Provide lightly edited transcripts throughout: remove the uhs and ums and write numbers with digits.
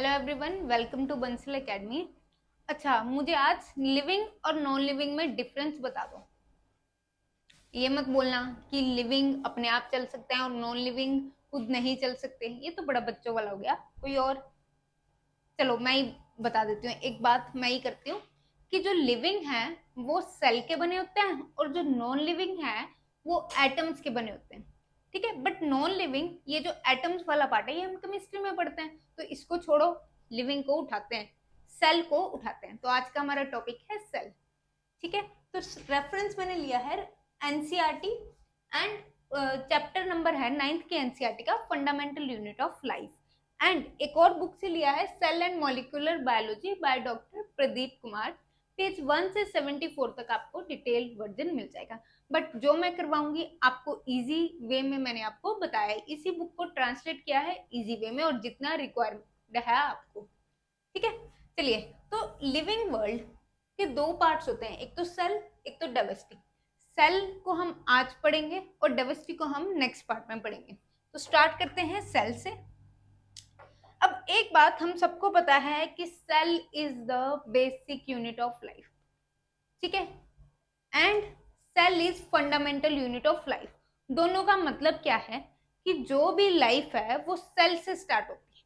Hello everyone, welcome to Bansal academy. अच्छा, मुझे आज लिविंग और नॉन लिविंग में डिफरेंस बता दो। ये मत बोलना कि लिविंग अपने आप चल सकते हैं और नॉन लिविंग खुद नहीं चल सकते। ये तो बड़ा बच्चों वाला हो गया। कोई और? चलो मैं ही बता देती हूँ। एक बात मैं ही करती हूँ कि जो लिविंग है वो सेल के बने होते हैं और जो नॉन लिविंग है वो एटम्स के बने होते हैं। ठीक है, बट नॉन लिविंग, ये जो एटम्स वाला पार्ट है, ये हम केमिस्ट्री में पढ़ते हैं, तो इसको छोड़ो। लिविंग को उठाते हैं, सेल को उठाते हैं। तो आज का हमारा टॉपिक है सेल। ठीक है, तो रेफरेंस मैंने लिया है एनसीईआरटी एंड चैप्टर नंबर है 9th के एनसीईआरटी का, fundamental unit of life. And एक और बुक से लिया है, cell and molecular biology by doctor Pradeep Kumar. Page 1 से 74 तक आपको डिटेल्ड वर्जन मिल जाएगा। बट जो मैं करवाऊंगी आपको इजी वे में, मैंने आपको बताया, इसी बुक को ट्रांसलेट किया है इजी वे में और जितना रिक्वायर्ड है आपको। ठीक है, चलिए। तो लिविंग वर्ल्ड के दो पार्ट्स होते हैं, एक तो सेल, एक तो डाइवर्सिटी। सेल को हम आज पढ़ेंगे और डाइवर्सिटी को हम नेक्स्ट पार्ट में पढ़ेंगे। तो स्टार्ट करते हैं सेल से। अब एक बात हम सबको पता है कि cell is the basic unit of life. ठीक है, and cell is fundamental unit of life. दोनों का मतलब क्या है कि जो भी लाइफ है वो सेल से स्टार्ट होती है।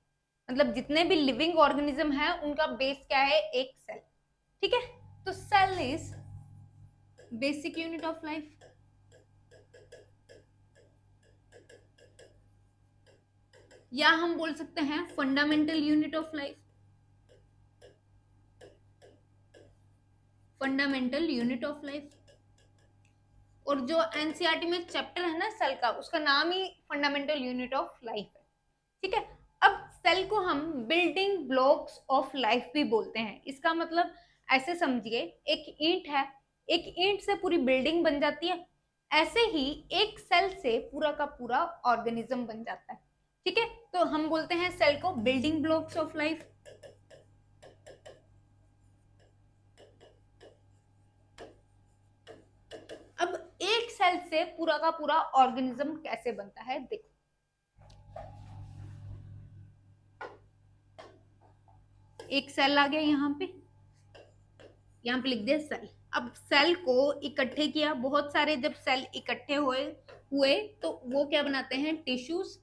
मतलब जितने भी लिविंग ऑर्गेनिज्म है उनका बेस क्या है? एक सेल। ठीक है, तो cell is basic unit of life. या हम बोल सकते हैं fundamental unit of life. Fundamental unit of life. और जो एनसीईआरटी में चैप्टर है ना सेल का, उसका नाम ही फंडामेंटल यूनिट ऑफ लाइफ है। ठीक है, अब सेल को हम बिल्डिंग ब्लॉक्स ऑफ लाइफ भी बोलते हैं। इसका मतलब ऐसे समझिए, एक ईंट है, एक ईंट से पूरी बिल्डिंग बन जाती है। ऐसे ही एक सेल से पूरा का पूरा ऑर्गेनिज्म बन जाता है। ठीक है, तो हम बोलते हैं सेल को बिल्डिंग ब्लॉक्स ऑफ लाइफ। अब एक सेल से पूरा का पूरा ऑर्गेनिज्म कैसे बनता है देखो। एक सेल आ गया यहाँ पे लिख दिया सेल। अब सेल को इकट्ठे किया, बहुत सारे जब सेल इकट्ठे हुए तो वो क्या बनाते हैं? टिश्यूज।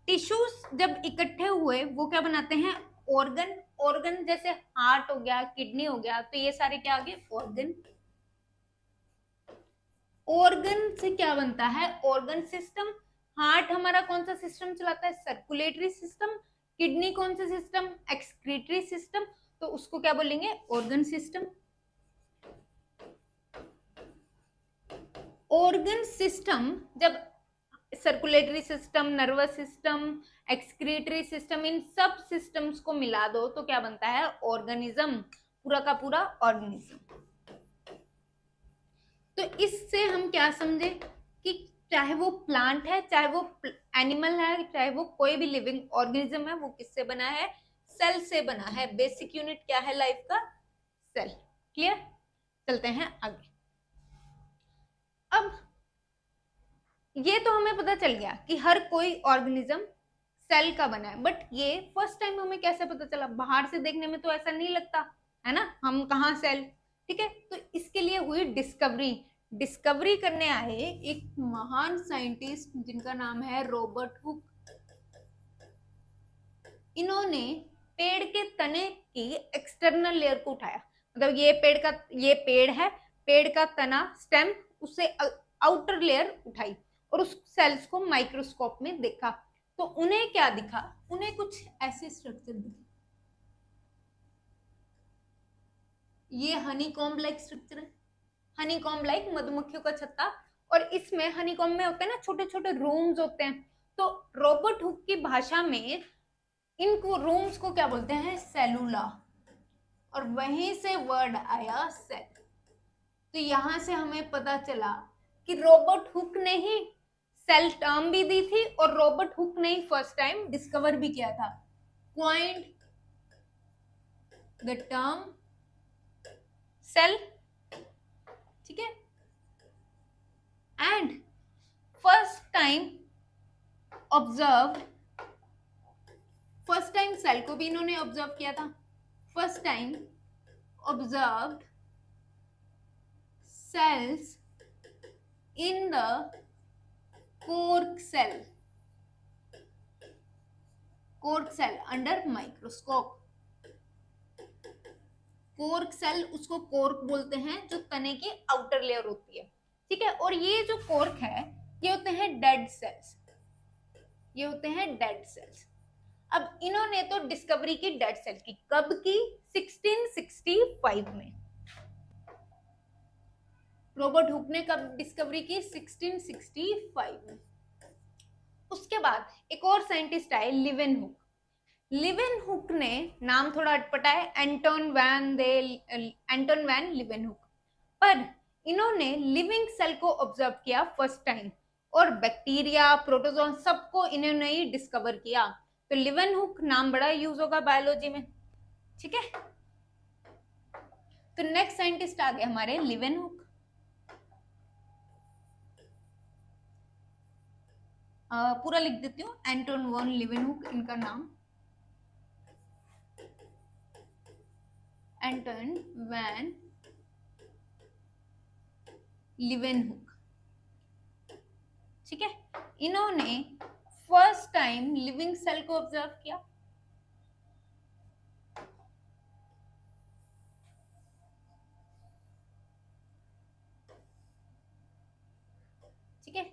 टिश्यूज जब इकट्ठे हुए वो क्या बनाते हैं? ऑर्गन। ऑर्गन जैसे हार्ट हो गया, किडनी हो गया, तो ये सारे क्या आ गए? ऑर्गन। ऑर्गन से क्या बनता है? Organ system. हार्ट हमारा कौन सा सिस्टम चलाता है? Circulatory system. किडनी कौन सा सिस्टम? Excretory system. तो उसको क्या बोलेंगे? Organ system. ऑर्गन सिस्टम जब circulatory system, nervous system, excretory system, इन सब सिस्टम्स को मिला दो तो क्या बनता है? ऑर्गेनिज्म। पूरा का पूरा ऑर्गेनिज्म। तो इससे हम क्या समझे कि चाहे वो प्लांट है, चाहे वो एनिमल है, चाहे वो कोई भी लिविंग ऑर्गेनिज्म है, वो किससे बना है? सेल से बना है। बेसिक यूनिट क्या है लाइफ का? सेल। क्लियर? चलते हैं आगे। अब ये तो हमें पता चल गया कि हर कोई ऑर्गेनिज्म सेल का बना है, बट ये फर्स्ट टाइम हमें कैसे पता चला? बाहर से देखने में तो ऐसा नहीं लगता है ना, हम कहाँ सेल। ठीक है, तो इसके लिए हुई डिस्कवरी। डिस्कवरी करने आए एक महान साइंटिस्ट जिनका नाम है रॉबर्ट हुक। इन्होंने पेड़ के तने की एक्सटर्नल लेयर को उठाया। मतलब ये पेड़ है, पेड़ का तना, स्टेम, उससे आउटर लेयर उठाई और उस सेल्स को माइक्रोस्कोप में देखा। तो उन्हें क्या दिखा? उन्हें कुछ ऐसे स्ट्रक्चर दिखे। ये हनी कॉम्ब लाइक स्ट्रक्चर है। हनी कॉम्ब लाइक, मधुमक्खियों का छत्ता। और इसमें हनी कॉम्ब में होते हैं ना छोटे छोटे रूम्स होते हैं। तो रॉबर्ट हुक की भाषा में इनको रूम्स को क्या बोलते हैं? सेलुला। और वहीं से वर्ड आया सेल। तो यहां से हमें पता चला कि रॉबर्ट हुक ने ही सेल टर्म भी दी थी और रॉबर्ट हुक ने ही फर्स्ट टाइम डिस्कवर भी किया था, coined द टर्म सेल। ठीक है, and first time living cell को भी इन्होंने ऑब्जर्व किया था. First time observed cells in the cork cell under microscope. Cork cell, उसको कोर्क बोलते हैं जो तने की आउटर लेयर होती है. ठीक है, और ये जो कोर्क है ये होते हैं डेड सेल्स. ये होते हैं डेड सेल्स. अब इन्होंने तो डिस्कवरी की डेड सेल की. कब की? 1665 में. रॉबर्ट हुक ने कब डिस्कवरी की? 1665 में. उसके बाद एक और साइंटिस्ट आए, लिवेनहुक. लिवेनहुक ने नाम थोड़ा अटपटा है, एंटोन वैन लिवेनहुक. पर इन्होंने लिविंग सेल को ऑब्जर्व किया फर्स्ट टाइम, और बैक्टीरिया, प्रोटोजोआ सबको इन्होंने ही डिस्कवर किया. तो लिवेनहुक नाम बड़ा यूज होगा बायोलॉजी में. ठीक है, तो नेक्स्ट साइंटिस्ट आ गए हमारे लिवेनहुक. पूरा लिख देती हूँ, एंटोन वॉन लिवेनहुक इनका नाम. Anton van Leeuwenhoek. ठीक है, इन्होंने फर्स्ट टाइम लिविंग सेल को ऑब्जर्व किया. ठीक है,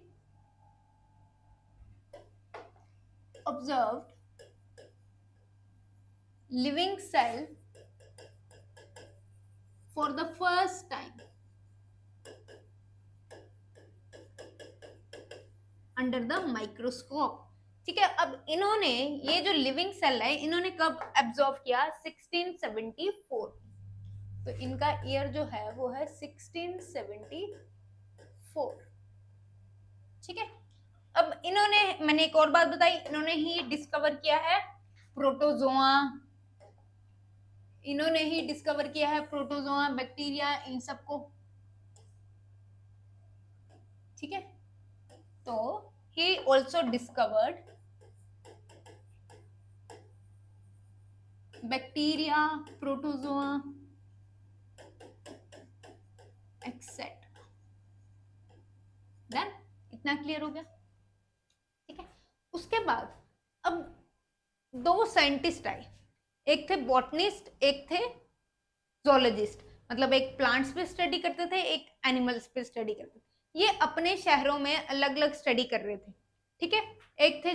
observed living cell for the first time under the microscope. ठीक है, अब इन्होंने ये जो लिविंग सेल है इन्होंने कब एब्जॉर्व किया? 1674. तो इनका ईयर जो है वो है 1674. ठीक है, अब इन्होंने, मैंने एक और बात बताई, इन्होंने ही डिस्कवर किया है प्रोटोजोआ. इन्होंने ही डिस्कवर किया है प्रोटोजोआ, बैक्टीरिया, इन सबको. ठीक है, तो he also discovered bacteria, protozoa etcetera. Done, इतना क्लियर हो गया. ठीक है, उसके बाद अब दो साइंटिस्ट आए. एक थे बॉटनिस्ट, एक थे जोलॉजिस्ट. मतलब एक प्लांट्स पे स्टडी करते थे, एक एनिमल्स पे स्टडी करते थे. ये अपने शहरों में अलग अलग स्टडी कर रहे थे. ठीक है, एक थे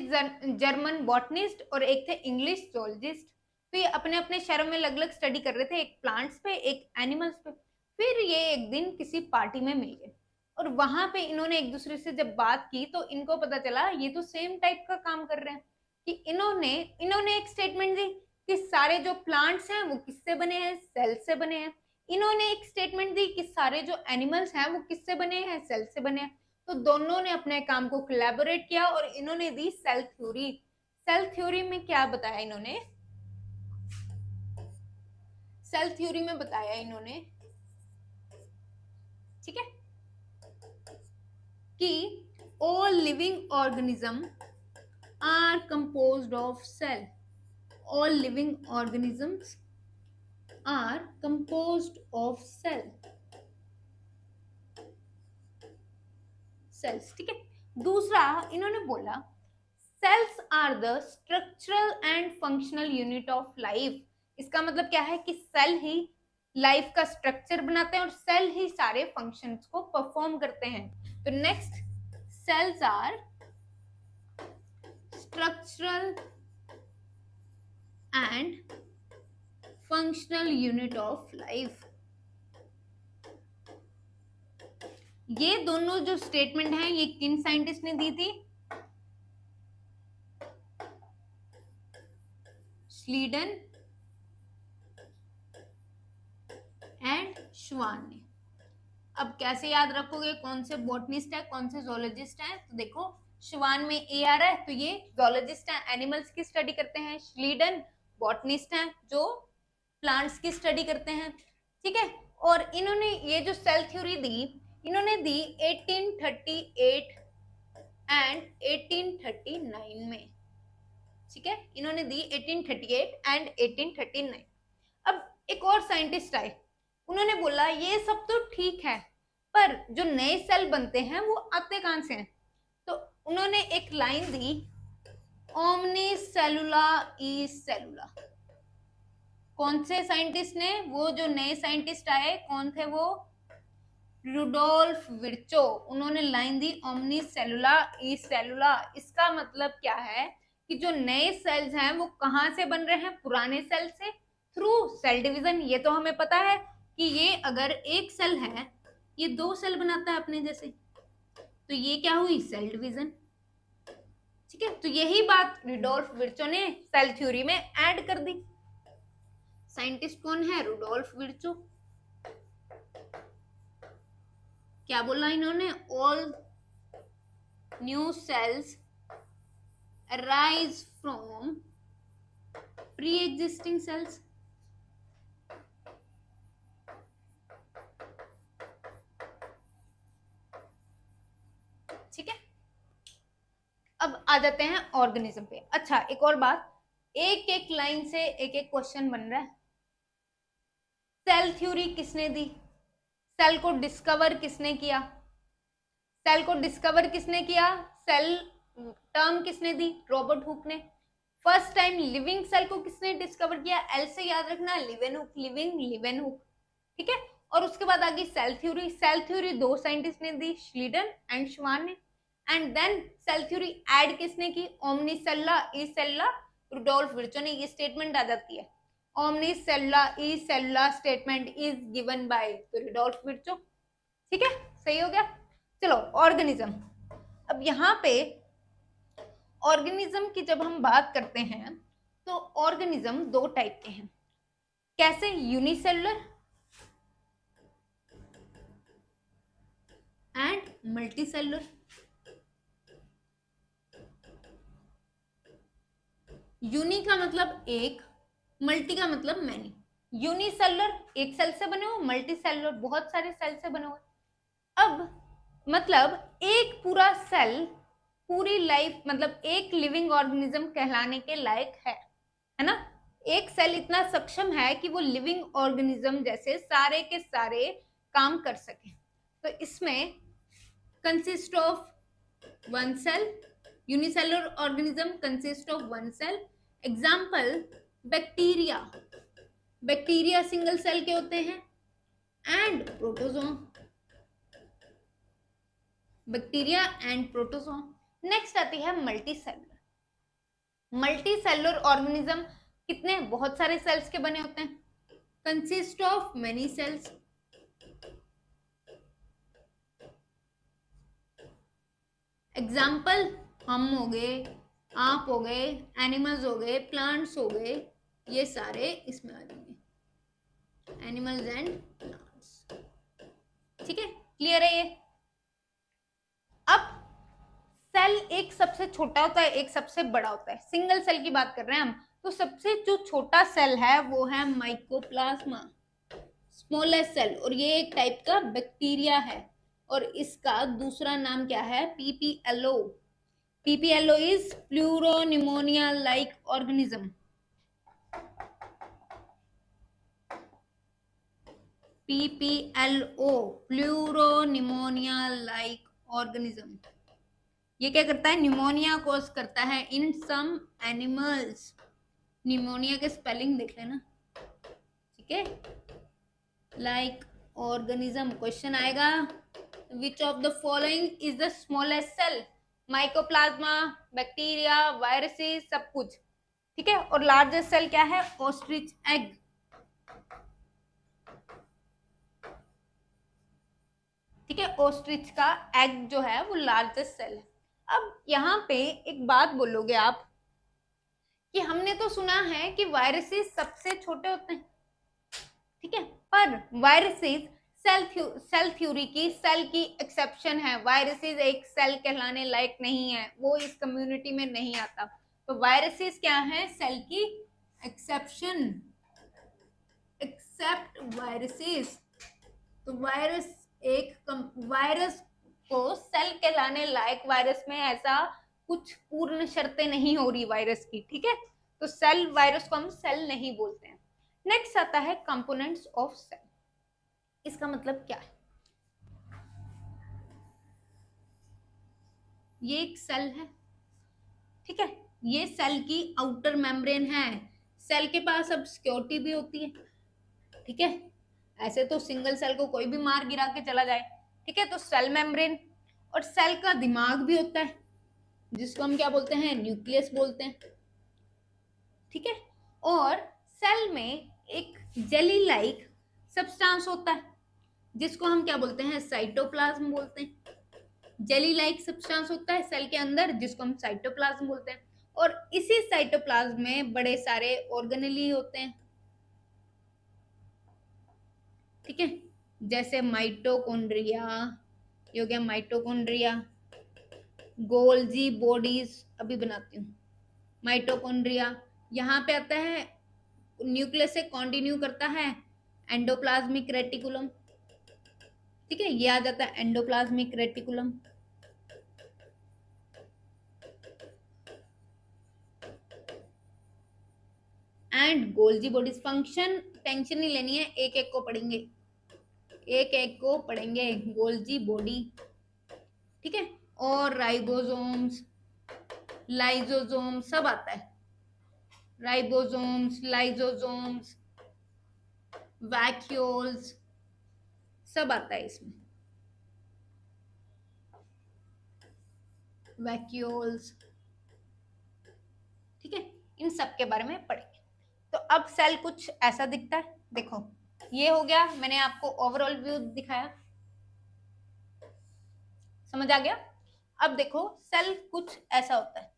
जर्मन बॉटनिस्ट और एक थे इंग्लिश जोलॉजिस्ट. तो ये अपने अपने शहरों में अलग अलग स्टडी कर रहे थे, एक प्लांट्स पे, एक एनिमल्स पे. फिर ये एक दिन किसी पार्टी में मिल गए, और वहां पे इन्होंने एक दूसरे से जब बात की तो इनको पता चला ये तो सेम टाइप का काम कर रहे हैं. कि इन्होंने एक स्टेटमेंट दी कि सारे जो प्लांट्स हैं वो किससे बने हैं? सेल से बने हैं. इन्होंने एक स्टेटमेंट दी कि सारे जो एनिमल्स हैं वो किससे बने हैं? सेल से बने हैं. तो दोनों ने अपने काम को कोलैबोरेट किया और इन्होंने दी सेल थ्योरी. सेल थ्योरी में क्या बताया इन्होंने? सेल थ्योरी में बताया इन्होंने, ठीक है, कि all living organism are composed of cell. All living organisms are composed of cells. ठीक है, दूसरा इन्होंने बोला cells are the structural and functional unit of life. इसका मतलब क्या है कि सेल ही लाइफ का स्ट्रक्चर बनाते हैं और सेल ही सारे फंक्शंस को परफॉर्म करते हैं. तो next, cells are structural and functional unit of life. ये दोनों जो स्टेटमेंट हैं ये किन साइंटिस्ट ने दी थी? स्लीडन एंड श्वान ने. अब कैसे याद रखोगे कौन से बॉटनिस्ट है कौन से जोलॉजिस्ट है? तो देखो, श्वान में ए आ रहा है तो ये जोलॉजिस्ट है, एनिमल्स की स्टडी करते हैं. श्लीडन बॉटनिस्ट है जो प्लांट्स की स्टडी करते हैं. ठीक है, और इन्होंने ये जो सेल थ्योरी दी इन्होंने दी 1838 एंड 1839 में. ठीक है, इन्होंने दी 1838 एंड 1839। अब एक और साइंटिस्ट आए, उन्होंने बोला ये सब तो ठीक है, पर जो नए सेल बनते हैं वो आते कहां से हैं? तो उन्होंने एक लाइन दी, ओमनी सेलुला ई सेलुला। कौन से साइंटिस्ट ने? वो जो नए साइंटिस्ट आए, कौन थे वो? Rudolf Virchow. उन्होंने लाइन दी ओमनी सेलुला ई सेलुला। इसका मतलब क्या है कि जो नए सेल्स हैं वो कहां से बन रहे हैं? पुराने सेल से, थ्रू सेल डिवीजन। ये तो हमें पता है कि ये अगर एक सेल है, ये दो सेल बनाता है अपने जैसे, तो ये क्या हुई? Cell division. ठीक है, तो यही बात रुडोल्फ विर्चो ने सेल थ्योरी में ऐड कर दी। साइंटिस्ट कौन है? Rudolf Virchow. क्या बोला इन्होंने? All new sales arise from pre existing cells. ठीक है, अब आ जाते हैं ऑर्गेनिज्म पे। अच्छा, एक और बात, एक एक लाइन से एक एक क्वेश्चन बन रहा है। सेल थ्योरी किसने दी? सेल को डिस्कवर किसने किया? सेल को डिस्कवर किसने किया? सेल टर्म किसने दी? रॉबर्ट हुक ने। फर्स्ट टाइम लिविंग सेल को किसने डिस्कवर किया? एल से याद रखना, लिवेनहुक, लिविंग लिवेनहुक। ठीक है, और उसके बाद आ गई सेल थ्योरी। सेल थ्योरी दो साइंटिस्ट ने दी, श्लीडन एंड श्वान ने। And then cell theory add किसने की? Omni cellula e सेल्युला, Rudolf Virchow ने। ये स्टेटमेंट आ जाती है, omni cellula e cellula statement is given by Rudolf Virchow. ठीक है, सही हो गया। चलो, ऑर्गेनिज्म। अब यहाँ पे ऑर्गेनिज्म की जब हम बात करते हैं तो ऑर्गेनिज्म दो टाइप के हैं। कैसे? Unicellular and multicellular. यूनि का मतलब एक, मल्टी का मतलब मैनी। यूनिसेलुलर एक सेल से बने हो, मल्टीसेलुलर बहुत सारे सेल से बने हो। अब मतलब एक पूरा सेल पूरी लाइफ, मतलब एक लिविंग ऑर्गेनिज्म कहलाने के लायक है ना? एक सेल इतना सक्षम है कि वो लिविंग ऑर्गेनिज्म जैसे सारे के सारे काम कर सके। तो इसमें consist of one cell, unicellular organism consist of one cell. Example, bacteria. Bacteria single cell के होते हैं। And protozoa, bacteria and protozoa. Next आती है मल्टीसेलुलर। मल्टीसेलुलर ऑर्गेनिज्म कितने? बहुत सारे सेल्स के बने होते हैं, consist of many cells. Example, हम हो गए, आप हो गए, एनिमल्स हो गए, प्लांट्स हो गए, ये सारे इसमें आ जाएंगे, एनिमल्स एंड प्लांट्स। ठीक है, क्लियर है ये? अब सेल एक सबसे छोटा होता है, एक सबसे बड़ा होता है। सिंगल सेल की बात कर रहे हैं हम, तो सबसे जो छोटा सेल है वो है माइकोप्लाज्मा, स्मॉलेस्ट सेल। और ये एक टाइप का बैक्टीरिया है, और इसका दूसरा नाम क्या है? PPLO. PPLO is pleuropneumonia like organism. PPLO, pleuropneumonia like organism. ये क्या करता है? निमोनिया कॉज करता है इन सम एनिमल्स। निमोनिया के स्पेलिंग देख लेना, ठीक है? Like organism. क्वेश्चन आएगा, which of the following is the smallest cell? Mycoplasma, bacteria, viruses, सब कुछ। ठीक है, और लार्जेस्ट सेल क्या है? Ostrich egg. ठीक है, ऑस्ट्रिच का एग जो है वो लार्जेस्ट सेल है। अब यहाँ पे एक बात बोलोगे आप कि हमने तो सुना है कि वायरसेस सबसे छोटे होते हैं, ठीक है, पर वायरसेस सेल थ्योरी की सेल की एक्सेप्शन है। वायरसेस एक सेल कहलाने लायक नहीं है, वो इस कम्युनिटी में नहीं आता। तो वायरसेस क्या है? सेल की एक्सेप्शन, एक्सेप्ट वायरसेस। तो वायरस को सेल कहलाने लायक वायरस में ऐसा कुछ पूर्ण शर्तें नहीं हो रही वायरस की, ठीक है, तो सेल, वायरस को हम सेल नहीं बोलते हैं। नेक्स्ट आता है कंपोनेंट्स ऑफ सेल। इसका मतलब क्या है? ये एक सेल है, ठीक है, ये सेल की आउटर मेम्ब्रेन है। सेल के पास अब सिक्योरिटी भी होती है, ठीक है, ऐसे तो सिंगल सेल को कोई भी मार गिरा के चला जाए, ठीक है, तो सेल मेम्ब्रेन, और सेल का दिमाग भी होता है जिसको हम क्या बोलते हैं, न्यूक्लियस बोलते हैं, ठीक है, और सेल में एक जेली लाइक सब्सटेंस होता है जिसको हम क्या बोलते हैं, साइटोप्लाज्म बोलते हैं। जेली लाइक सब्सटेंस होता है सेल के अंदर जिसको हम साइटोप्लाज्म बोलते हैं, और इसी साइटोप्लाज्म में बड़े सारे ऑर्गेनेली होते हैं, ठीक है, जैसे माइटोकॉन्ड्रिया, ये हो गया माइटोकॉन्ड्रिया, गोल्जी बॉडीज अभी बनाती हूँ, माइटोकॉन्ड्रिया, यहाँ पे आता है न्यूक्लियस से कंटिन्यू करता है एंडोप्लाज्मिक रेटिकुलम, ठीक है, ये आ जाता है endoplasmic reticulum, and Golgi bodies. Function tension नहीं लेनी है, एक एक को पढ़ेंगे, एक एक को पढ़ेंगे, गोल्जी बॉडी, ठीक है, और राइबोसोम्स, लाइसोसोम्स सब आता है, राइबोसोम्स, लाइसोसोम्स, वैक्यूल्स सब आता है इसमें, वैक्यूल्स, ठीक है, इन सब के बारे में पढ़ेंगे। तो अब सेल कुछ ऐसा दिखता है, देखो ये हो गया, मैंने आपको ओवरऑल व्यू दिखाया, समझ आ गया। अब देखो सेल कुछ ऐसा होता है,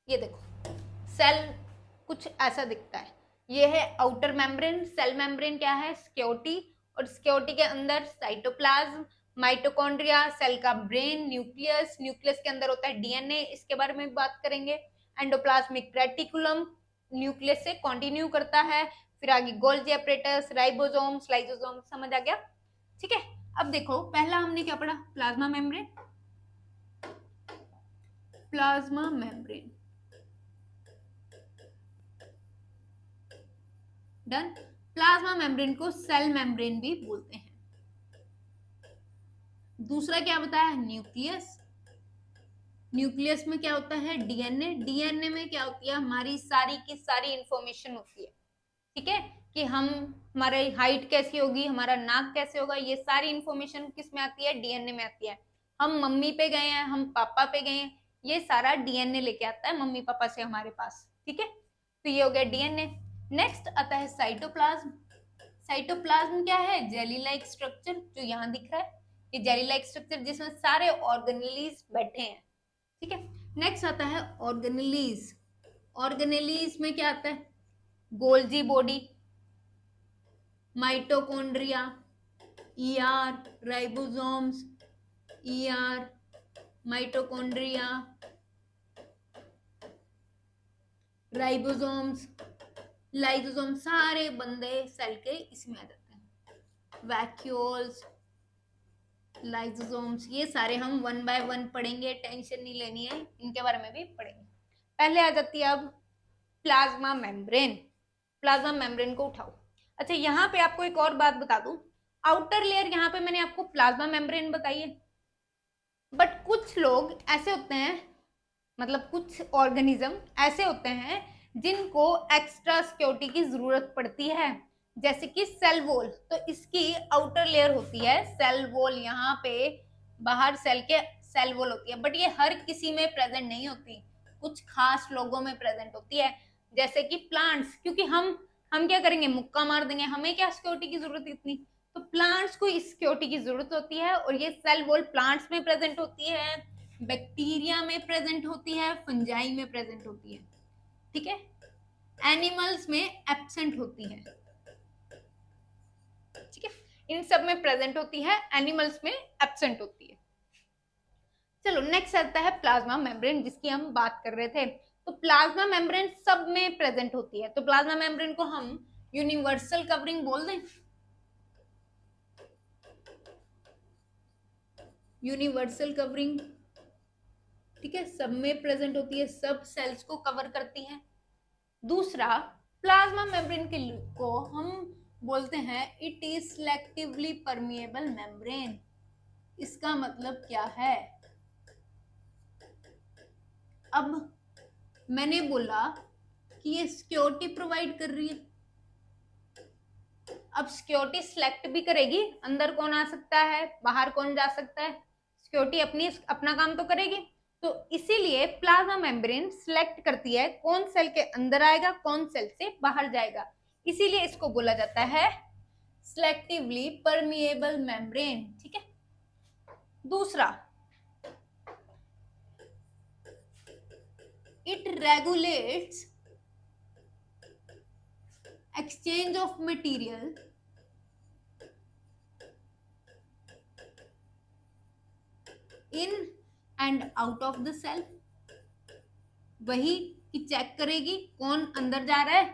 ये देखो सेल कुछ ऐसा दिखता है, ये है आउटर मेम्ब्रेन, सेल मेम्ब्रेन क्या है, सिक्योरिटी, और सिक्योरिटी के अंदर साइटोप्लाज्म, माइटोकॉन्ड्रिया, सेल का ब्रेन, न्यूक्लियस, न्यूक्लियस के अंदर होता है डीएनए, इसके बारे में बात करेंगे, एंडोप्लाज्मिक रेटिकुलम न्यूक्लियस से कंटिन्यू करता है, फिर आगे गोल्जी एपरेटस, राइबोसोम्स, लाइसोसोम्स, समझ आ गया, ठीक है। अब देखो पहला हमने क्या पढ़ा, plasma membrane, plasma membrane done. Plasma membrane को सेल मेम्ब्रेन भी बोलते हैं। दूसरा क्या बताया, न्यूक्लियस, न्यूक्लियस में क्या होता है, डीएनए, डीएनए में क्या होती है, हमारी सारी की सारी इंफॉर्मेशन होती है, ठीक है, कि हम, हमारी हाइट कैसी होगी, हमारा नाक कैसे होगा, ये सारी इंफॉर्मेशन किस में आती है, डीएनए में आती है। हम मम्मी पे गए हैं, हम पापा पे गए हैं, ये सारा डीएनए लेके आता है मम्मी पापा से हमारे पास, ठीक है, तो ये हो गया डीएनए। नेक्स्ट आता है साइटोप्लाज्म। साइटोप्लाज्म क्या है, जेली लाइक स्ट्रक्चर, जो यहाँ दिख रहा है, ये जेली लाइक स्ट्रक्चर जिसमें सारे ऑर्गेनेलीज बैठे हैं, ठीक है। नेक्स्ट आता है ऑर्गेनेलीज, ऑर्गेनेलीज में क्या आता है, Golgi body, mitochondria, ER, ribosomes, ER, mitochondria, ribosomes, lysosome, सारे बंदे सेल के इसमें आ जाते हैं, वैक्यूल्स, लाइसोसोम्स, ये सारे हम वन बाय वन पढ़ेंगे, टेंशन नहीं लेनी है, इनके बारे में भी पढ़ेंगे। पहले आ जाती है अब प्लाज्मा मेम्ब्रेन, प्लाज्मा मेम्ब्रेन को उठाओ। अच्छा यहाँ पे आपको एक और बात बता दूं, आउटर लेयर यहाँ पे मैंने आपको प्लाज्मा मेम्ब्रेन बताई है, बट कुछ लोग ऐसे होते हैं, मतलब कुछ ऑर्गेनिज्म ऐसे होते हैं जिनको एक्स्ट्रा सिक्योरिटी की जरूरत पड़ती है, जैसे कि सेल वॉल, तो इसकी आउटर लेयर होती है सेल वॉल, यहाँ पे बाहर सेल के सेल वॉल होती है, बट ये हर किसी में प्रेजेंट नहीं होती, कुछ खास लोगों में प्रेजेंट होती है, जैसे कि प्लांट्स, क्योंकि हम क्या करेंगे, मुक्का मार देंगे, हमें क्या सिक्योरिटी की जरूरत इतनी, तो प्लांट्स को इस सिक्योरिटी की जरूरत होती है, और ये सेल वॉल प्लांट्स में प्रेजेंट होती है, बैक्टीरिया में प्रेजेंट होती है, फंजाई में प्रेजेंट होती है, ठीक है, एनिमल्स में एब्सेंट होती है, इन सब में प्रेजेंट होती है, एनिमल्स में एब्सेंट होती है। चलो नेक्स्ट आता है प्लाज्मा मेम्ब्रेन, जिसकी हम बात कर रहे थे। तो प्लाज्मा मेम्ब्रेन सब में प्रेजेंट होती है, तो प्लाज्मा मेम्ब्रेन को हम यूनिवर्सल कवरिंग बोल दें। यूनिवर्सल कवरिंग, ठीक है, सब में प्रेजेंट होती है, सब सेल्स को कवर करती है। दूसरा, प्लाज्मा मेम्ब्रेन को हम बोलते हैं it is selectively permeable membrane. इसका मतलब क्या है? अब मैंने बोला कि ये सिक्योरिटी प्रोवाइड कर रही है, अब सिक्योरिटी सिलेक्ट भी करेगी, अंदर कौन आ सकता है, बाहर कौन जा सकता है, सिक्योरिटी अपना काम तो करेगी। तो इसीलिए प्लाज्मा मेम्ब्रेन सिलेक्ट करती है कौन सेल के अंदर आएगा, कौन सेल से बाहर जाएगा, इसीलिए इसको बोला जाता है सिलेक्टिवली परमिएबल मेम्ब्रेन। ठीक है। दूसरा, it regulates exchange of material in and out of the cell। वही कि चेक करेगी कौन अंदर जा रहा है,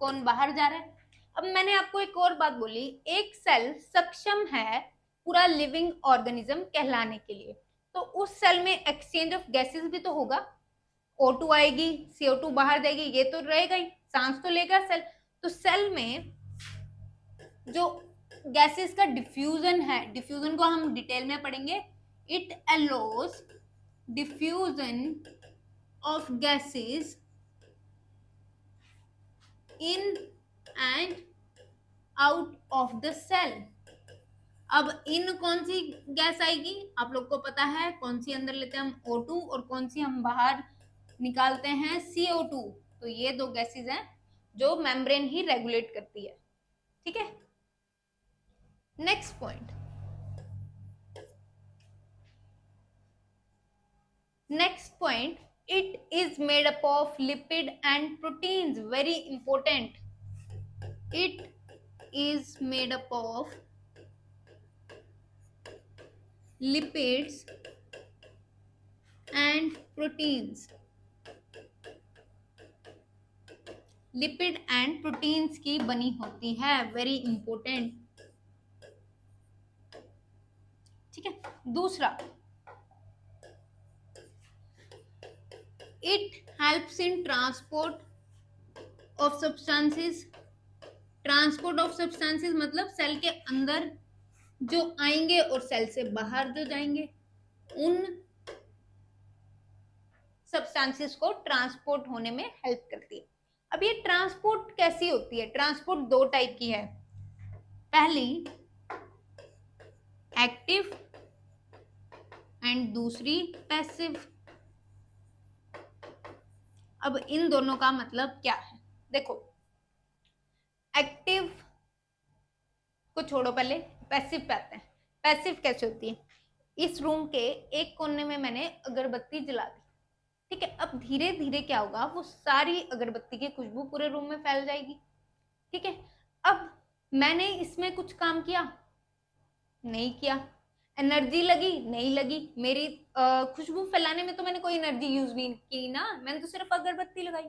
कौन बाहर जा रहा है। अब मैंने आपको एक और बात बोली, एक सेल सक्षम है पूरा लिविंग ऑर्गेनिज्म कहलाने के लिए, तो उस सेल में एक्सचेंज ऑफ गैसेस भी तो होगा, O2 आएगी, CO2 बाहर जाएगी, ये तो रहेगा ही, सांस तो लेगा सेल। तो सेल में जो गैसेस का डिफ्यूजन है, डिफ्यूजन को हम डिटेल में पढ़ेंगे, it allows diffusion of gases in and out of the cell. अब इन कौन सी गैस आएगी, आप लोग को पता है कौन सी अंदर लेते हैं हम, O2, और कौन सी हम बाहर निकालते हैं, CO2। तो ये दो गैसेस हैं जो मेम्ब्रेन ही रेगुलेट करती है। ठीक है। Next point, it is made up of lipid and proteins, very important। it is made up of lipids and proteins। Lipid and proteins की बनी होती है, वेरी इंपॉर्टेंट। ठीक है। दूसरा, it helps in transport of substances. Transport of substances मतलब cell के अंदर जो आएंगे और सेल से बाहर जो जाएंगे, उन सब्सटेंसेस को ट्रांसपोर्ट होने में हेल्प करती है। अब ये ट्रांसपोर्ट कैसी होती है? ट्रांसपोर्ट दो टाइप की है, पहली एक्टिव एंड दूसरी पैसिव। अब इन दोनों का मतलब क्या है? देखो, एक्टिव को छोड़ो, पहले पैसिव पे आते हैं। पैसिव कैसे होती है? इस रूम के एक कोने में मैंने अगरबत्ती जला दी, ठीक है। अब धीरे धीरे क्या होगा, वो सारी अगरबत्ती की खुशबू पूरे रूम में फैल जाएगी, ठीक है। अब मैंने इसमें कुछ काम किया? नहीं किया। एनर्जी लगी? नहीं लगी। मेरी खुशबू फैलाने में तो मैंने कोई एनर्जी यूज नहीं की ना, मैंने तो सिर्फ अगरबत्ती लगाई।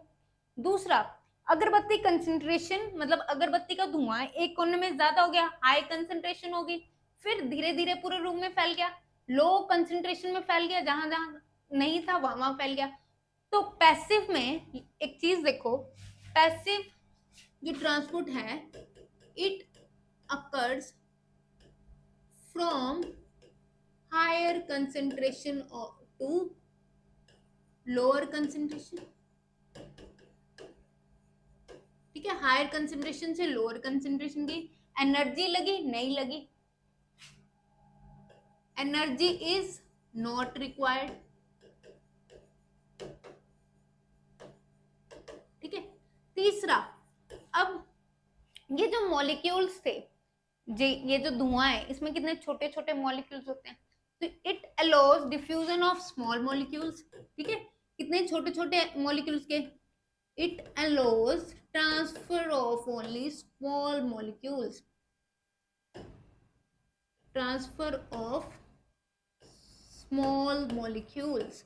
दूसरा, अगरबत्ती कंसंट्रेशन, मतलब अगरबत्ती का धुआं एक कोने में ज्यादा हो गया, हाई कंसंट्रेशन हो गई, फिर धीरे धीरे पूरे रूम में फैल गया, लो कंसंट्रेशन में फैल गया, जहां जहां नहीं था वहां फैल गया। तो पैसिव में एक चीज देखो, पैसिव जो ट्रांसपोर्ट है, it occurs from higher concentration to lower concentration, ठीक है। हायर कंसंट्रेशन से लोअर कंसंट्रेशन की एनर्जी लगी? नहीं लगी। एनर्जी इज नॉट रिक्वायर्ड, ठीक है। तीसरा, अब ये जो मॉलिक्यूल्स थे, ये जो धुआं है, इसमें कितने छोटे छोटे मॉलिक्यूल्स होते हैं, तो it allows diffusion of small molecules, ठीक है। कितने छोटे छोटे मॉलिक्यूल्स के? It allows transfer of only small molecules. Transfer of small molecules,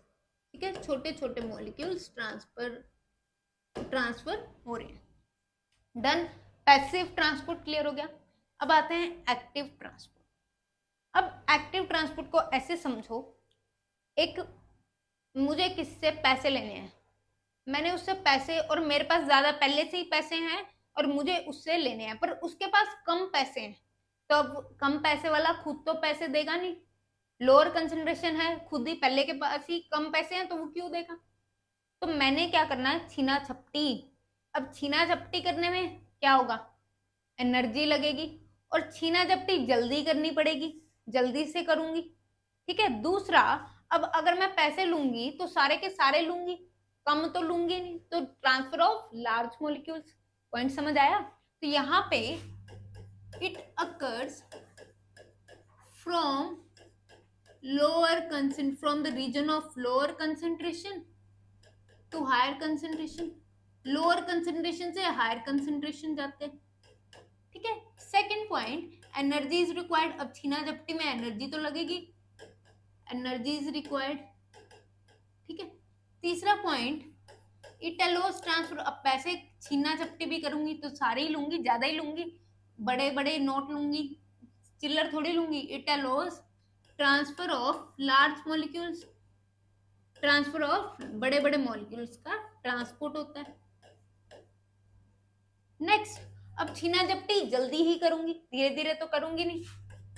ठीक है, छोटे छोटे मॉलिक्यूल्स ट्रांसफर हो रहे हैं। डन, पैसिव ट्रांसपोर्ट क्लियर हो गया। अब आते हैं एक्टिव ट्रांसपोर्ट। अब एक्टिव ट्रांसपोर्ट को ऐसे समझो, एक मुझे किससे पैसे लेने हैं, मैंने उससे पैसे, और मेरे पास ज्यादा पहले से ही पैसे हैं और मुझे उससे लेने हैं, पर उसके पास कम पैसे हैं, तो अब कम पैसे वाला खुद तो पैसे देगा नहीं, लोअर कंसंट्रेशन है, खुद ही पहले के पास ही कम पैसे हैं, तो वो क्यों देगा। तो मैंने क्या करना है, छीना झपटी। अब छीना झपटी करने में क्या होगा, एनर्जी लगेगी, और छीना झपटी जल्दी करनी पड़ेगी, जल्दी से करूंगी, ठीक है। दूसरा, अब अगर मैं पैसे लूंगी तो सारे के सारे लूंगी, कम तो लूंगी नहीं, तो transfer of large molecules. Point समझ आया। तो यहाँ पे it occurs from from the region of lower concentration to higher concentration, lower concentration से हायर कंसेंट्रेशन जाते हैं, ठीक है। Second point, energy is required. अब छीना झपटी में एनर्जी तो लगेगी, एनर्जी इज रिक्वायर्ड, ठीक है। तीसरा पॉइंट, इट अलोज ट्रांसफर। अब पैसे छीना झपटी भी करूंगी तो सारे ही लूंगी, ज्यादा ही लूंगी, बड़े बड़े नोट लूंगी, चिल्लर थोड़ी लूंगी। It allows transfer of large molecules, transfer of बड़े बड़े मॉलिक्यूल्स का ट्रांसपोर्ट होता है। नेक्स्ट, अब छीना झपटी जल्दी ही करूंगी, धीरे धीरे तो करूंगी नहीं।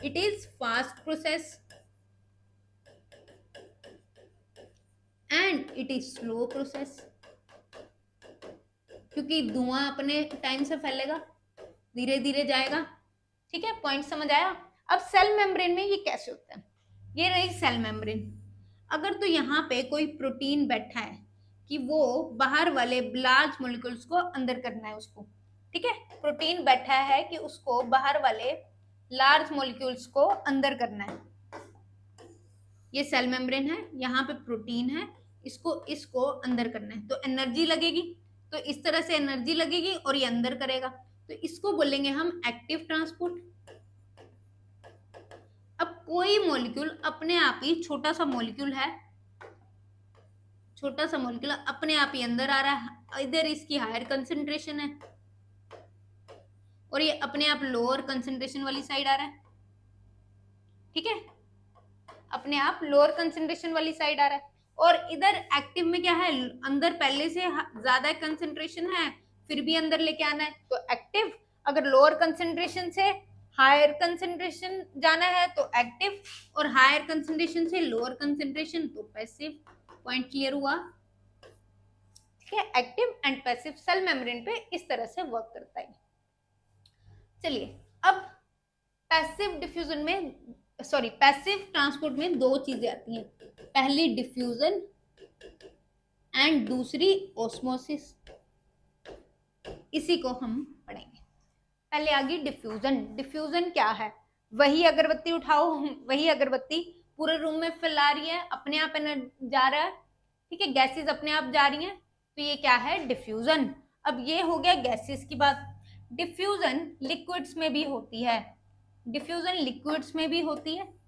It is fast process and it is slow process, क्योंकि धुआं अपने टाइम से फैलेगा, धीरे धीरे जाएगा, ठीक है। पॉइंट समझ आया। अब सेल मेम्ब्रेन में ये कैसे होता है, ये रही सेल मेम्ब्रेन। अगर तो यहाँ पे कोई प्रोटीन बैठा है कि वो बाहर वाले लार्ज मॉलिक्यूल्स को अंदर करना है उसको, ठीक है, प्रोटीन बैठा है कि उसको बाहर वाले लार्ज मॉलिक्यूल्स को अंदर करना है, ये सेल मेम्ब्रेन है, यहाँ पे प्रोटीन है, इसको अंदर करना है, तो एनर्जी लगेगी, तो इस तरह से एनर्जी लगेगी और ये अंदर करेगा, तो इसको बोलेंगे हम एक्टिव ट्रांसपोर्ट। अब कोई मॉलिक्यूल अपने आप ही, छोटा सा मॉलिक्यूल है, छोटा सा मॉलिक्यूल अपने आप ही अंदर आ रहा है, इधर इसकी हायर कंसेंट्रेशन है और ये अपने आप लोअर कंसेंट्रेशन वाली साइड आ रहा है, ठीक है, अपने आप लोअर कंसेंट्रेशन वाली साइड आ रहा है। और इधर एक्टिव में क्या है, अंदर पहले से ज्यादा कंसेंट्रेशन है, फिर भी अंदर लेके आना है, तो एक्टिव। अगर लोअर कंसेंट्रेशन से हायर कंसेंट्रेशन जाना है तो एक्टिव, और हायर कंसेंट्रेशन से लोअर कंसेंट्रेशन तो पैसिव। पॉइंट क्लियर हुआ, ठीक है। Active and passive cell membrane पे इस तरह से वर्क करता है। चलिए, अब पैसिव डिफ्यूजन में, सॉरी, पैसिव ट्रांसपोर्ट में दो चीजें आती हैं, पहली डिफ्यूजन एंड दूसरी ऑस्मोसिस, इसी को हम पढ़ेंगे। पहले आ गई डिफ्यूजन। डिफ्यूजन क्या है, वही अगरबत्ती उठाओ, वही अगरबत्ती पूरे रूम में फैला रही है, अपने आप जा रहा है, ठीक है, गैसेस अपने आप जा रही हैं, तो ये क्या है, डिफ्यूजन। अब ये हो गया गैसेस की बात। डिफ्यूजन लिक्विड्स में भी होती है, डिफ्यूजन लिक्विड्स में भी होती है,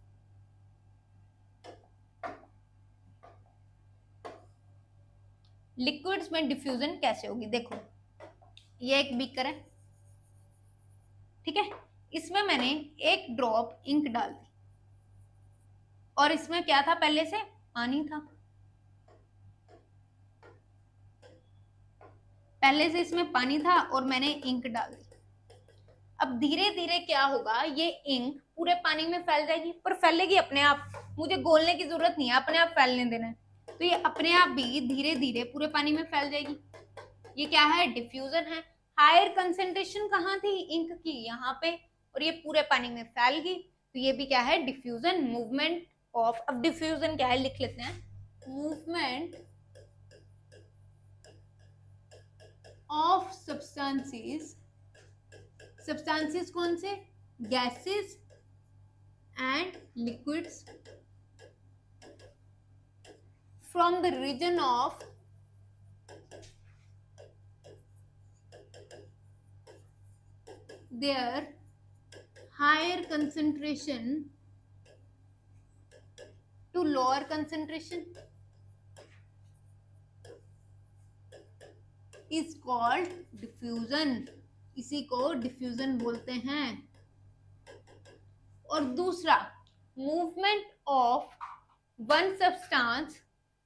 लिक्विड्स में डिफ्यूजन कैसे होगी, देखो ये एक बीकर है, ठीक है, इसमें मैंने एक ड्रॉप इंक डाल दी, और इसमें क्या था, पहले से पानी था, पहले से इसमें पानी था और मैंने इंक डाल दी। अब धीरे धीरे क्या होगा, ये इंक पूरे पानी में फैल जाएगी, पर फैलेगी अपने आप, मुझे घोलने की जरूरत नहीं है, अपने आप फैलने देना है, तो ये अपने आप भी धीरे धीरे पूरे पानी में फैल जाएगी। ये क्या है, डिफ्यूजन है। हायर कंसेंट्रेशन कहाँ थी इंक की, यहाँ पे, और ये पूरे पानी में फैल गई, तो ये भी क्या है, डिफ्यूजन। मूवमेंट ऑफ, अब डिफ्यूजन क्या है लिख लेते हैं, मूवमेंट ऑफ सब्सटेंसेस, सब्सटेंसेस कौन से, gases and liquids, from the region of their higher concentration to lower concentration is called diffusion, इसी को डिफ्यूजन बोलते हैं। और दूसरा, movement of one substance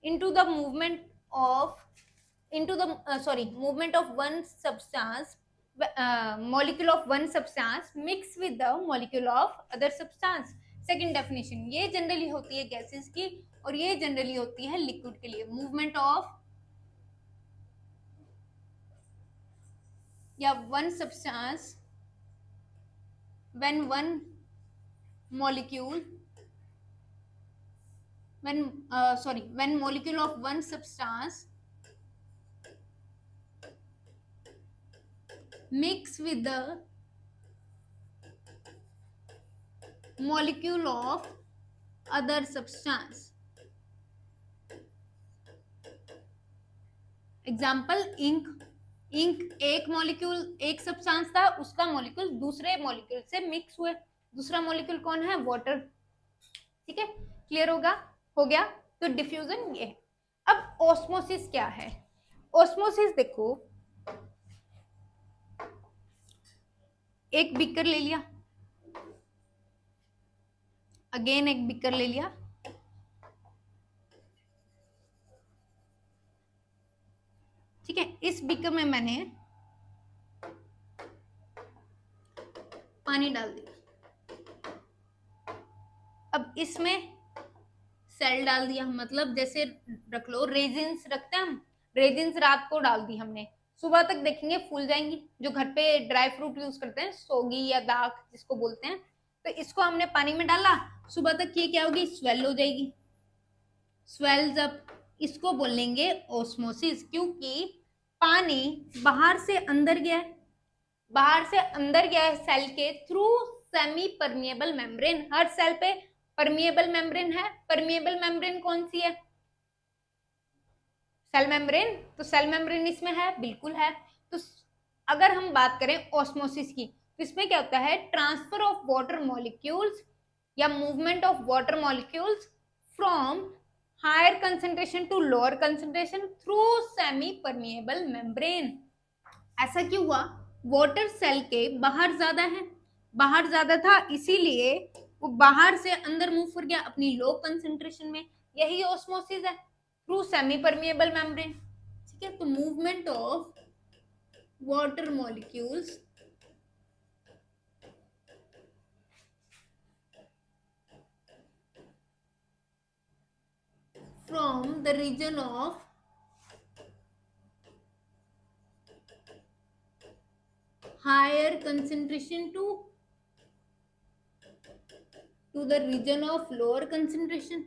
into the movement of movement of one substance, molecule of one substance mix with the molecule of other substance। Second definition, ये generally होती है gases की और ये जनरली होती है लिक्विड के लिए। मूवमेंट ऑफ या one substance when one molecule when molecule of one substance mix with the molecule of other substance। Example, ink. Ink एक मॉलिक्यूल, एक सब्सटेंस था, उसका मॉलिक्यूल दूसरे मॉलिक्यूल से मिक्स हुए। दूसरा मॉलिक्यूल कौन है? वाटर। ठीक है, क्लियर होगा? हो गया। तो डिफ्यूजन ये है। अब ऑस्मोसिस क्या है? ऑस्मोसिस देखो, एक बीकर ले लिया, अगेन एक बीकर ले लिया, ठीक है। इस बीकर में मैंने पानी डाल दिया, अब इसमें सेल डाल दिया, मतलब जैसे रख लो रेजिन्स रखते हैं हम, रेजिन्स रात को डाल दी हमने, सुबह तक देखेंगे फूल जाएंगी। जो घर पे ड्राई फ्रूट यूज करते हैं, सोगी या दाख जिसको बोलते हैं, तो इसको हमने पानी में डाला, सुबह तक ये क्या होगी? स्वेल हो जाएगी, स्वेल्स अप। इसको बोलेंगे ऑस्मोसिस, क्योंकि पानी बाहर से अंदर गया है, बाहर से अंदर गया है सेल के थ्रू सेमी परमिएबल मेम्ब्रेन। हर सेल पे परमिएबल मेम्ब्रेन है। परमिएबल मेम्ब्रेन कौन सी है? Cell membrane. तो सेल मेम्ब्रेन इसमें है, बिल्कुल है। तो अगर हम बात करें ऑस्मोसिस की, तो इसमें क्या होता है? ट्रांसफर ऑफ वाटर मॉलिक्यूल्स या movement of water molecules from higher concentration to lower concentration through semi permeable membrane. ऐसा क्यों हुआ? वाटर सेल के बाहर ज्यादा है, बाहर ज्यादा था, इसीलिए वो बाहर से अंदर मूव कर गया अपनी लो कंसेंट्रेशन में। यही ऑस्मोसिस है, थ्रू सेमी परमिएबल मेम्ब्रेन। ठीक है, तो movement of water molecules from the region of higher concentration to the region of lower concentration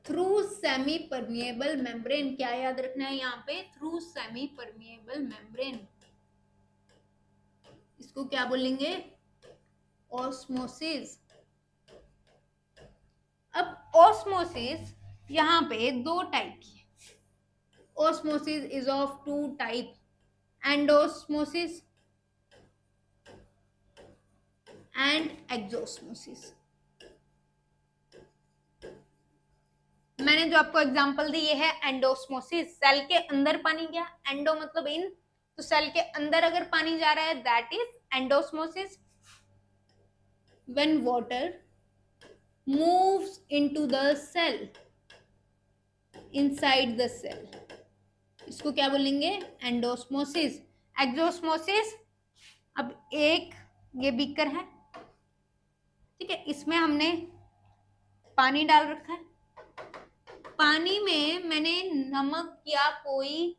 through semi permeable membrane। क्या याद रखना है यहाँ पे? through semi permeable membrane। इसको क्या बोलेंगे? ऑस्मोसिस। अब ऑस्मोसिस यहाँ पे दो टाइप की है। Osmosis is of two type, endosmosis and exosmosis. मैंने जो आपको एग्जांपल दी ये है एंडोस्मोसिस, सेल के अंदर पानी गया, एंडो मतलब इन, तो सेल के अंदर अगर पानी जा रहा है that is endosmosis. When water moves into the cell, inside the cell, इसको क्या बोलेंगे? एंडोस्मोसिस। एक्सोस्मोसिस, अब एक ये बीकर है, ठीक है, इसमें हमने पानी डाल रखा है, पानी में मैंने नमक या कोई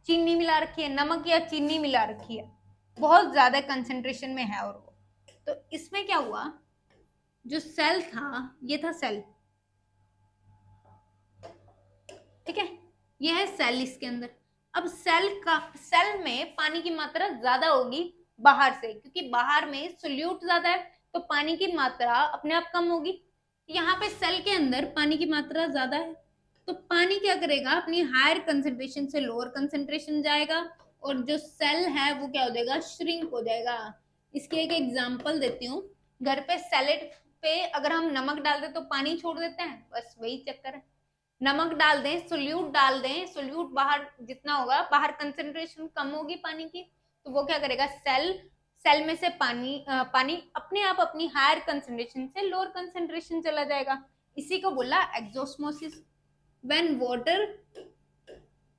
चीनी मिला रखी है, नमक या चीनी मिला रखी है, बहुत ज्यादा कंसेंट्रेशन में है, और वो तो इसमें क्या हुआ? जो सेल था, ये था सेल, ठीक है, ये है सेल इसके अंदर। अब सेल में पानी की मात्रा ज्यादा होगी बाहर से, क्योंकि बाहर में सोल्यूट ज्यादा है, तो पानी की मात्रा अपने आप कम होगी। यहाँ पे सेल के अंदर पानी की मात्रा ज्यादा है, तो पानी क्या करेगा, अपनी हायर कंसेंट्रेशन से लोअर कंसेंट्रेशन जाएगा और जो सेल है वो क्या हो जाएगा, श्रिंक हो जाएगा। इसकी एक एग्जांपल देती हूँ। घर पे सैलेड पे अगर हम नमक डाल दें तो पानी छोड़ देते हैं, बस वही चक्कर है। नमक डाल दें, सोल्यूट डाल दें, सोल्यूट बाहर जितना होगा, बाहर कंसेंट्रेशन कम होगी पानी की, तो वो क्या करेगा, सेल में से पानी अपने आप अपनी हायर कंसेंट्रेशन से लोअर कंसेंट्रेशन चला जाएगा। इसी को बोला exosmosis. When water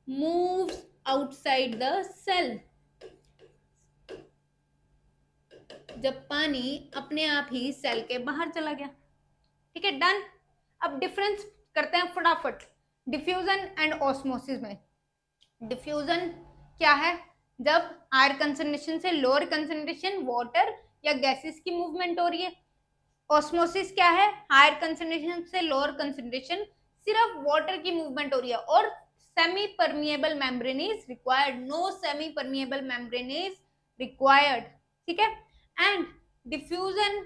moves outside the cell, जब पानी अपने आप ही सेल के बाहर चला गया। ठीक है, डन। अब डिफरेंस करते हैं फटाफट डिफ्यूजन एंड ऑस्मोसिस में। डिफ्यूजन क्या है, जब हायर कंसेंट्रेशन से लोअर कंसेंट्रेशन वाटर या गैसेस की मूवमेंट हो रही है। ऑस्मोसिस क्या है, हायर कंसेंट्रेशन से लोअर कंसेंट्रेशन सिर्फ वाटर की मूवमेंट हो रही है और semi permeable membrane is required, no semi permeable membrane is required. ठीक है, एंड डिफ्यूजन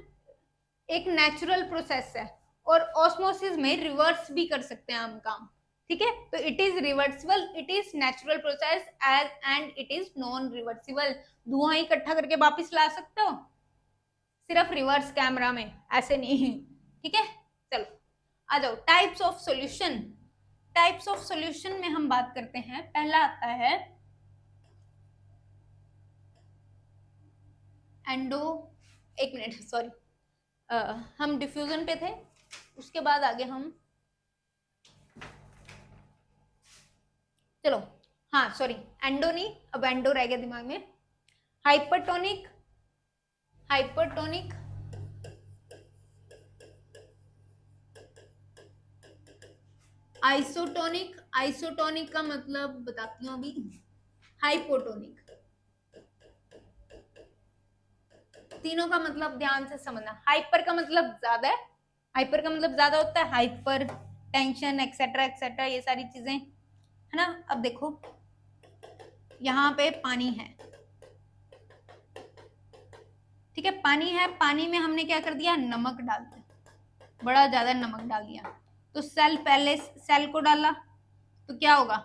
एक नेचुरल प्रोसेस है और ऑस्मोसिस में रिवर्स भी कर सकते हैं हम काम। ठीक है, तो it is reversible, it is natural process as and it is non reversible. धुआं इकट्ठा करके वापस ला सकते हो, सिर्फ रिवर्स कैमरा में, ऐसे नहीं। ठीक है, चलो आ जाओ types of solution. Types of solution में हम बात करते हैं, पहला आता है एंडो, एक मिनट सॉरी, हम डिफ्यूजन पे थे, उसके बाद आगे हम, चलो हाँ सॉरी, एंडो नहीं, अब एंडो रह गया दिमाग में। हाइपरटोनिक, हाइपरटोनिक, आइसोटोनिक, आइसोटोनिक का मतलब बताती हूँ अभी, हाइपोटोनिक। तीनों का मतलब ध्यान से समझना। हाइपर का मतलब ज्यादा है, हाइपर का मतलब ज्यादा होता है, हाइपर टेंशन एक्सेट्रा एक्सेट्रा, ये सारी चीजें है ना। अब देखो यहाँ पे पानी है, ठीक है, पानी है, पानी में हमने क्या कर दिया, नमक डाल दिया, बड़ा ज्यादा नमक डाल दिया, तो सेल, पहले सेल को डाला तो क्या होगा,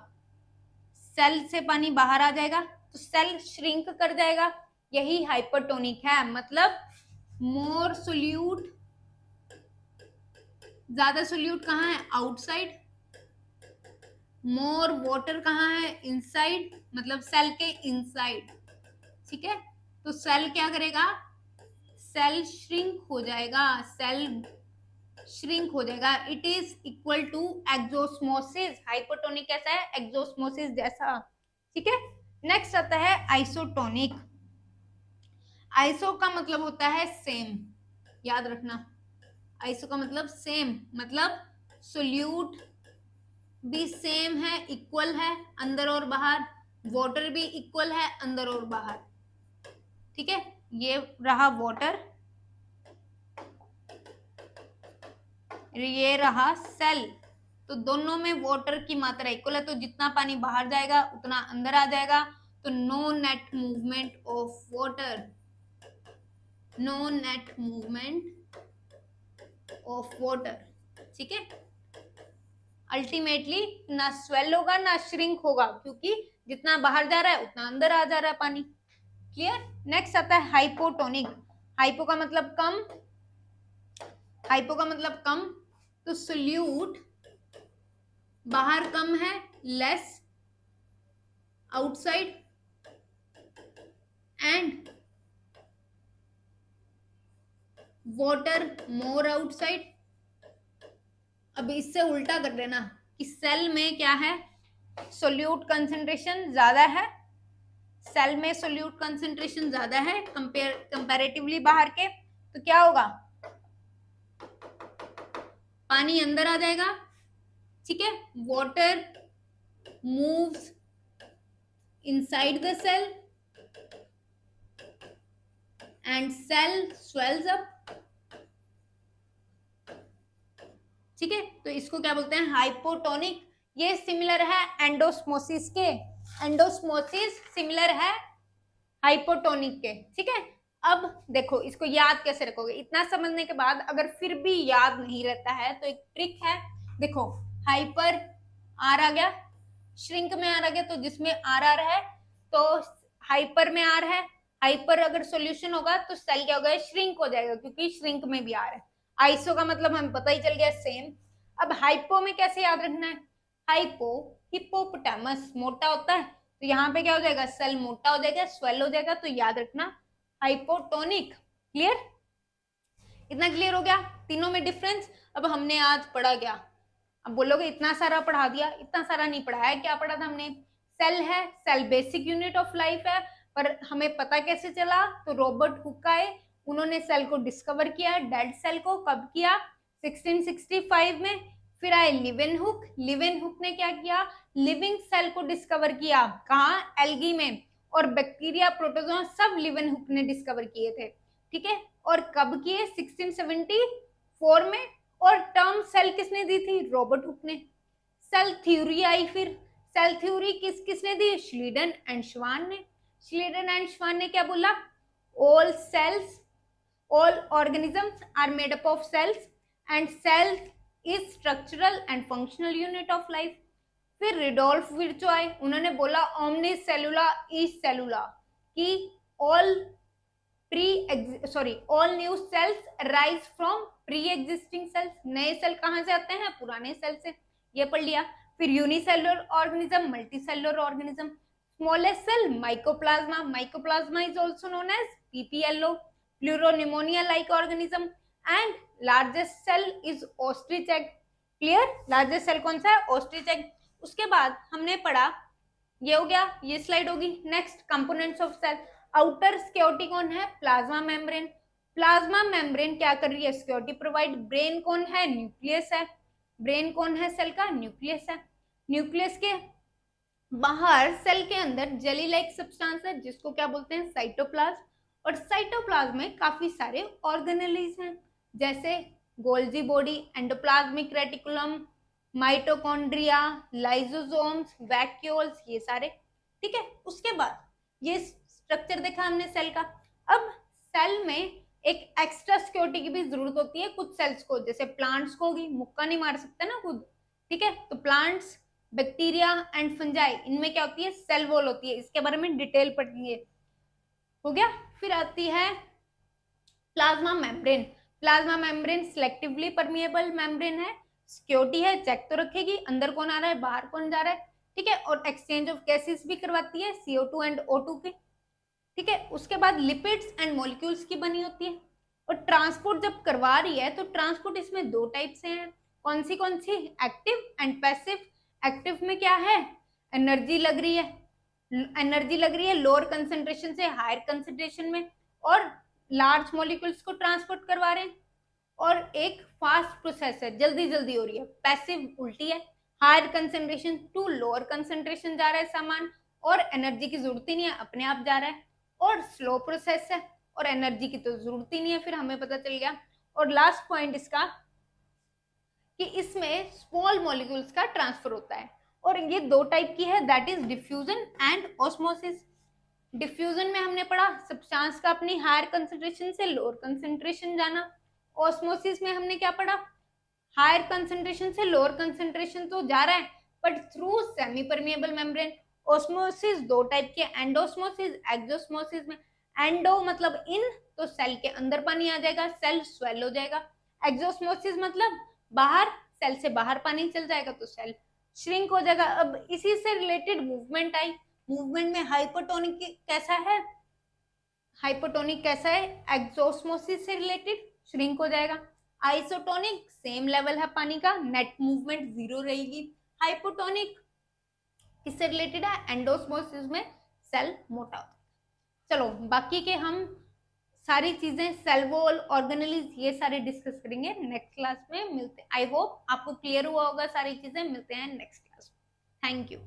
सेल से पानी बाहर आ जाएगा, तो सेल श्रिंक कर जाएगा, यही हाइपरटोनिक है। मतलब मोर सोल्यूट, ज्यादा सोल्यूट कहाँ है, आउटसाइड, मोर वाटर कहाँ है, इनसाइड, मतलब सेल के इनसाइड। ठीक है, तो सेल क्या करेगा, सेल श्रिंक हो जाएगा, सेल श्रिंक हो जाएगा। It is equal to exosmosis. Hypotonic कैसा है, एक्सोस्मोसिस जैसा। ठीक है, नेक्स्ट आता है आइसोटोनिक। आइसो का मतलब होता है सेम, याद रखना, आइसो का मतलब सेम, मतलब सोल्यूट भी सेम है, इक्वल है अंदर और बाहर, वाटर भी इक्वल है अंदर और बाहर। ठीक है, ये रहा वाटर, ये रहा सेल, तो दोनों में वाटर की मात्रा इक्वल है, तो जितना पानी बाहर जाएगा उतना अंदर आ जाएगा, तो no net movement of water, no net movement of water. ठीक है, अल्टीमेटली ना स्वेल होगा ना श्रिंक होगा, क्योंकि जितना बाहर जा रहा है उतना अंदर आ जा रहा है पानी। क्लियर। नेक्स्ट आता है हाइपोटोनिक। हाइपो का मतलब कम, हाइपो का मतलब कम, तो सोल्यूट बाहर कम है, less outside, and water more outside. अब इससे उल्टा कर देना कि सेल में क्या है, सोल्यूट कंसेंट्रेशन ज्यादा है, सेल में सोल्यूट कंसेंट्रेशन ज्यादा है कंपैरेटिवली बाहर के, तो क्या होगा, पानी अंदर आ जाएगा। ठीक है, water moves inside the cell and cell swells up. ठीक है, तो इसको क्या बोलते हैं, हाइपोटोनिक। ये सिमिलर है एंडोस्मोसिस के, एंडोस्मोसिस सिमिलर है हाइपोटोनिक के। ठीक है, अब देखो इसको याद कैसे रखोगे, इतना समझने के बाद अगर फिर भी याद नहीं रहता है तो एक ट्रिक है, देखो हाइपर आर आ गया, श्रिंक में आर आ गया, तो जिसमें आर आ रहा है तो हाइपर में आर है, हाइपर अगर सॉल्यूशन होगा तो सेल क्या होगा, श्रिंक हो जाएगा, क्योंकि श्रिंक में भी आर है। आइसो का मतलब हमें पता ही चल गया, सेम। अब हाइपो में कैसे याद रखना है, हाइपो हिप्पोपोटामस मोटा होता है, तो यहाँ पे क्या हो जाएगा, सेल मोटा हो जाएगा, स्वेल हो जाएगा, तो याद रखना हाइपोटोनिक। क्लियर, इतना क्लियर हो गया तीनों में डिफरेंस। अब हमने आज पढ़ा क्या, अब बोलोगे इतना सारा पढ़ा दिया, इतना सारा नहीं पढ़ाया, क्या पढ़ा था हमने, सेल है, cell basic unit of life है, पर हमें पता कैसे चला, तो रॉबर्ट हुक आए, उन्होंने सेल को डिस्कवर किया, डेड सेल को कब किया, 1665 में। फिर आए लिवेनहुक, लिवेनहुक ने क्या किया, लिविंग सेल को डिस्कवर किया, कहाँ, एल्गी में, और बैक्टीरिया, प्रोटोजोआ सब लिवेनहुक ने डिस्कवर किए थे, ठीक है। और कब किए, 1674 में। और टर्म सेल किसने दी थी, रॉबर्ट हुक ने। सेल थ्योरी आई, फिर सेल थ्योरी किसने दी, श्लीडन एंड श्वान ने। श्लीडन एंड श्वान ने क्या बोला, all cells, all organisms are made up of cells and cell is structural and functional unit of life. फिर रिडोल्फ विर्चो आए, उन्होंने बोला ओमनिस सेलुला इज सेलुला, कि all all new sales rise from pre existing cells, नए cell कहां से आते हैं, पुराने सेल से, ये पढ़ लिया। फिर unicellular organism, multicellular organism, smallest cell mycoplasma, mycoplasma is also known as PPLO, pleuropneumonia like organism, and largest cell is ostrich egg. Clear, largest cell कौन सा है, ऑस्ट्रिच एग। उसके बाद हमने पढ़ा, ये हो गया, ये स्लाइड होगी। Next, components of cell. Outer security कौन है, प्लाज्मा मेम्ब्रेन। प्लाज्मा मेम्ब्रेन क्या कर रही है, सिक्योरिटी प्रोवाइड। ब्रेन कौन है, न्यूक्लियस है। ब्रेन कौन है, सेल का न्यूक्लियस है। न्यूक्लियस के बाहर सेल के अंदर जेली लाइक सब्सटेंस है, जिसको क्या बोलते हैं, साइटोप्लाज्म। और साइटोप्लाज्म में काफी सारे ऑर्गेनेलीज हैं, जैसे Golgi body, endoplasmic reticulum, mitochondria, lysosomes, vacuoles, ये सारे, ठीक है। उसके बाद ये स्ट्रक्चर देखा हमने सेल का। अब सेल में एक एक्स्ट्रा सिक्योरिटी की भी जरूरत होती है कुछ सेल्स को, जैसे प्लांट्स को होगी, मुक्का नहीं मार सकते ना खुद, ठीक है। तो प्लांट्स, बैक्टीरिया एंड फंजाई, इनमें क्या होती है, सेल वॉल होती है, इसके बारे में डिटेल पढ़ेंगे, हो गया। फिर आती है plasma membrane. Plasma membrane selectively permeable membrane है, सिक्योरिटी है, चेक तो रखेगी अंदर कौन आ रहा है, बाहर कौन जा रहा है, ठीक है। और एक्सचेंज ऑफ गैसेस भी करवाती है, CO2 एंड O2 की, ठीक है। उसके बाद लिपिड्स एंड मॉलिक्यूल्स की बनी होती है। और ट्रांसपोर्ट जब करवा रही है तो ट्रांसपोर्ट इसमें दो टाइप से है, कौन सी, एक्टिव एंड पैसिव। एक्टिव में क्या है, एनर्जी लग रही है, लोअर कंसेंट्रेशन से हायर कंसेंट्रेशन में, और लार्ज मॉलिक्यूल्स को ट्रांसपोर्ट करवा रहे हैं। और एक फास्ट प्रोसेस है, जल्दी जल्दी हो रही है। पैसिव उल्टी है, higher concentration to lower concentration जा रहा है सामान, और एनर्जी की जरूरत ही नहीं है, अपने आप जा रहा है। और स्लो प्रोसेस है, और एनर्जी की तो जरूरत ही नहीं है, फिर हमें पता चल गया। और लास्ट पॉइंट इसका कि इसमें स्मॉल मॉलिक्यूल्स का ट्रांसफर होता है, और ये दो टाइप की है, that is diffusion and osmosis. Diffusion में हमने पढ़ा सब्सटेंस का अपनी हायर कंसेंट्रेशन से लोअर कंसेंट्रेशन जाना। ऑस्मोसिस में हमने क्या पढ़ा, हायर कंसेंट्रेशन से लोअर कंसेंट्रेशन तो जा रहा है, but through semi permeable membrane. Osmosis दो टाइप के, एंडोस्मोसिस, एक्सोस्मोसिस। में एंडो मतलब इन, तो सेल के अंदर पानी आ जाएगा, सेल स्वेल हो जाएगा। एक्सोस्मोसिस मतलब बाहर, सेल से बाहर पानी चल जाएगा, तो सेल श्रिंक हो जाएगा। अब इसी से रिलेटेड मूवमेंट आई, मूवमेंट में हाइपोटोनिक कैसा है, हाइपोटोनिक कैसा है, एक्सोस्मोसिस से रिलेटेड, श्रिंक हो जाएगा। आइसोटोनिक सेम लेवल है पानी का, नेट मूवमेंट 0 रहेगी। हाइपोटोनिक किससे रिलेटेड है, एंडोस्मोसिस में सेल मोटा होता है। चलो बाकी के हम सारी चीजें, सेल वॉल, ऑर्गेनेलीज, ये सारे डिस्कस करेंगे नेक्स्ट क्लास में। मिलते, आई होप आपको क्लियर हुआ होगा सारी चीजें। मिलते हैं नेक्स्ट क्लास में, थैंक यू।